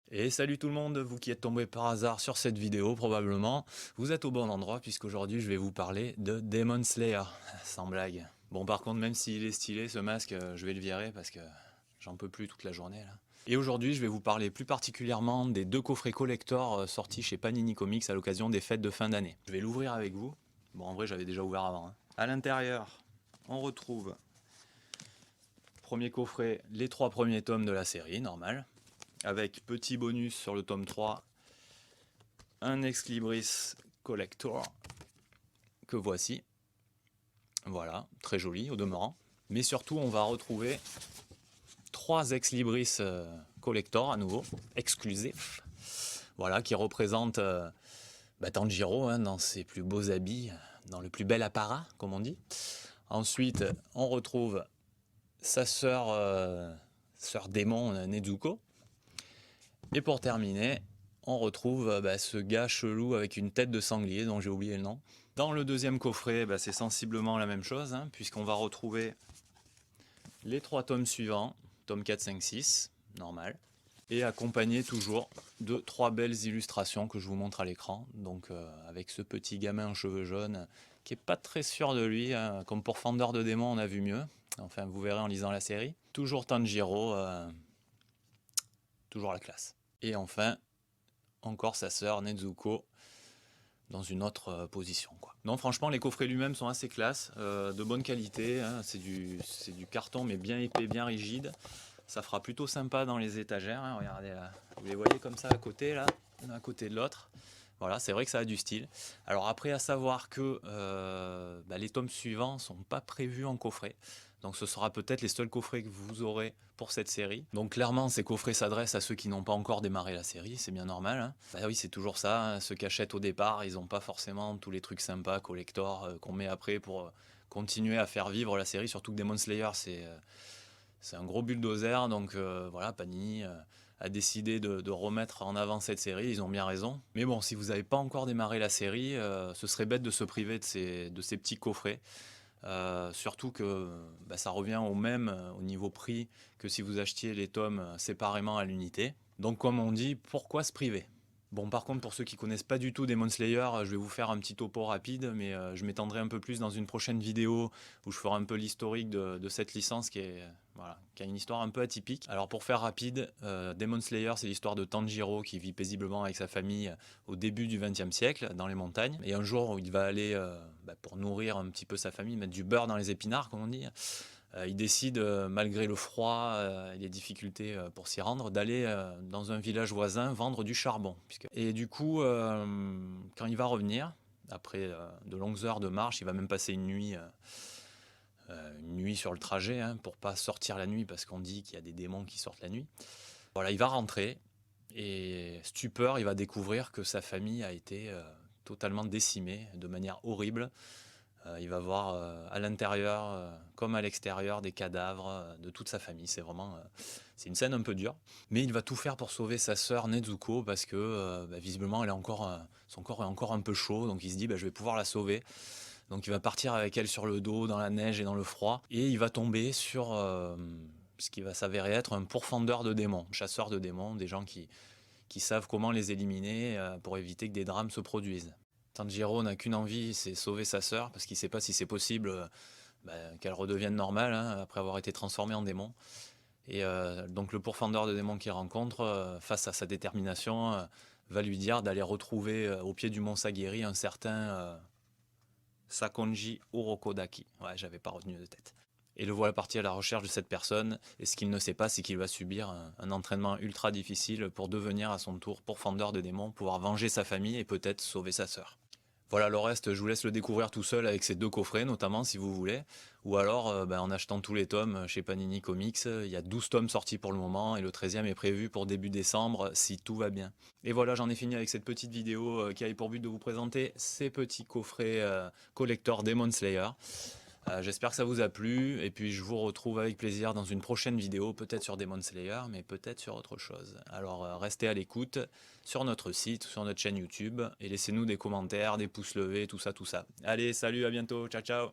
Et salut tout le monde, vous qui êtes tombé par hasard sur cette vidéo probablement, vous êtes au bon endroit puisqu'aujourd'hui je vais vous parler de Demon Slayer, sans blague. Bon par contre même s'il est stylé ce masque, je vais le virer parce que j'en peux plus toute la journée là. Et aujourd'hui je vais vous parler plus particulièrement des deux coffrets collector sortis chez Panini Comics à l'occasion des fêtes de fin d'année. Je vais l'ouvrir avec vous, bon en vrai j'avais déjà ouvert avant. À l'intérieur on retrouve, premier coffret, les 3 premiers tomes de la série, normal. Avec petit bonus sur le tome 3, un Ex Libris Collector, que voici. Voilà, très joli au demeurant. Mais surtout, on va retrouver 3 Ex Libris Collector à nouveau, exclusifs. Voilà, qui représentent Tanjiro dans ses plus beaux habits, dans le plus bel apparat, comme on dit. Ensuite, on retrouve sa sœur démon Nezuko. Et pour terminer, on retrouve ce gars chelou avec une tête de sanglier dont j'ai oublié le nom. Dans le deuxième coffret, c'est sensiblement la même chose, puisqu'on va retrouver les 3 tomes suivants, tome 4, 5, 6, normal, et accompagné toujours de 3 belles illustrations que je vous montre à l'écran, donc avec ce petit gamin en cheveux jaunes qui est pas très sûr de lui, comme pour Fendeur de démons on a vu mieux, enfin vous verrez en lisant la série. Toujours Tanjiro, toujours la classe. Et enfin, encore sa sœur Nezuko dans une autre position, quoi. Non, franchement, les coffrets lui-même sont assez classe, de bonne qualité, c'est du carton mais bien épais, bien rigide. Ça fera plutôt sympa dans les étagères, regardez là, vous les voyez comme ça à côté, là, l'un à côté de l'autre. Voilà, c'est vrai que ça a du style. Alors après, à savoir que les tomes suivants sont pas prévus en coffret. Donc ce sera peut-être les seuls coffrets que vous aurez pour cette série. Donc clairement, ces coffrets s'adressent à ceux qui n'ont pas encore démarré la série, c'est bien normal. Bah oui, c'est toujours ça, ceux qui achètent au départ, ils n'ont pas forcément tous les trucs sympas, collector, qu'on met après pour continuer à faire vivre la série. Surtout que Demon Slayer, c'est un gros bulldozer, donc voilà, Panini a décidé de remettre en avant cette série, ils ont bien raison. Mais bon, si vous n'avez pas encore démarré la série, ce serait bête de se priver de ces petits coffrets. Surtout que ça revient au même au niveau prix que si vous achetiez les tomes séparément à l'unité. Donc comme on dit, pourquoi se priver? Bon, par contre, pour ceux qui connaissent pas du tout Demon Slayer, je vais vous faire un petit topo rapide, mais je m'étendrai un peu plus dans une prochaine vidéo où je ferai un peu l'historique de cette licence qui a une histoire un peu atypique. Alors pour faire rapide, Demon Slayer, c'est l'histoire de Tanjiro qui vit paisiblement avec sa famille au début du XXe siècle dans les montagnes. Et un jour où il va aller, pour nourrir un petit peu sa famille, mettre du beurre dans les épinards, comme on dit, il décide, malgré le froid et les difficultés pour s'y rendre, d'aller dans un village voisin vendre du charbon. Et du coup, quand il va revenir, après de longues heures de marche, il va même passer une nuit sur le trajet, pour pas sortir la nuit, parce qu'on dit qu'il y a des démons qui sortent la nuit. Voilà, il va rentrer, et stupeur, il va découvrir que sa famille a été totalement décimée de manière horrible. Il va voir à l'intérieur comme à l'extérieur des cadavres de toute sa famille. C'est une scène un peu dure. Mais il va tout faire pour sauver sa sœur Nezuko parce que visiblement son corps est encore un peu chaud. Donc il se dit je vais pouvoir la sauver. Donc il va partir avec elle sur le dos dans la neige et dans le froid. Et il va tomber sur ce qui va s'avérer être un pourfendeur de démons, chasseur de démons, des gens qui savent comment les éliminer pour éviter que des drames se produisent. Tanjiro n'a qu'une envie, c'est sauver sa sœur, parce qu'il ne sait pas si c'est possible qu'elle redevienne normale après avoir été transformée en démon. Et donc le pourfendeur de démons qu'il rencontre, face à sa détermination, va lui dire d'aller retrouver au pied du mont Sagiri un certain Sakonji Urokodaki. Ouais, j'avais pas retenu de tête. Et le voilà parti à la recherche de cette personne, et ce qu'il ne sait pas, c'est qu'il va subir un entraînement ultra difficile pour devenir à son tour pourfendeur de démons, pouvoir venger sa famille et peut-être sauver sa sœur. Voilà, le reste, je vous laisse le découvrir tout seul avec ces 2 coffrets, notamment, si vous voulez. Ou alors, en achetant tous les tomes chez Panini Comics. Il y a 12 tomes sortis pour le moment, et le 13e est prévu pour début décembre, si tout va bien. Et voilà, j'en ai fini avec cette petite vidéo qui avait pour but de vous présenter ces petits coffrets collector Demon Slayer. J'espère que ça vous a plu, et puis je vous retrouve avec plaisir dans une prochaine vidéo, peut-être sur Demon Slayer, mais peut-être sur autre chose. Alors restez à l'écoute sur notre site, sur notre chaîne YouTube, et laissez-nous des commentaires, des pouces levés, tout ça, tout ça. Allez, salut, à bientôt, ciao ciao.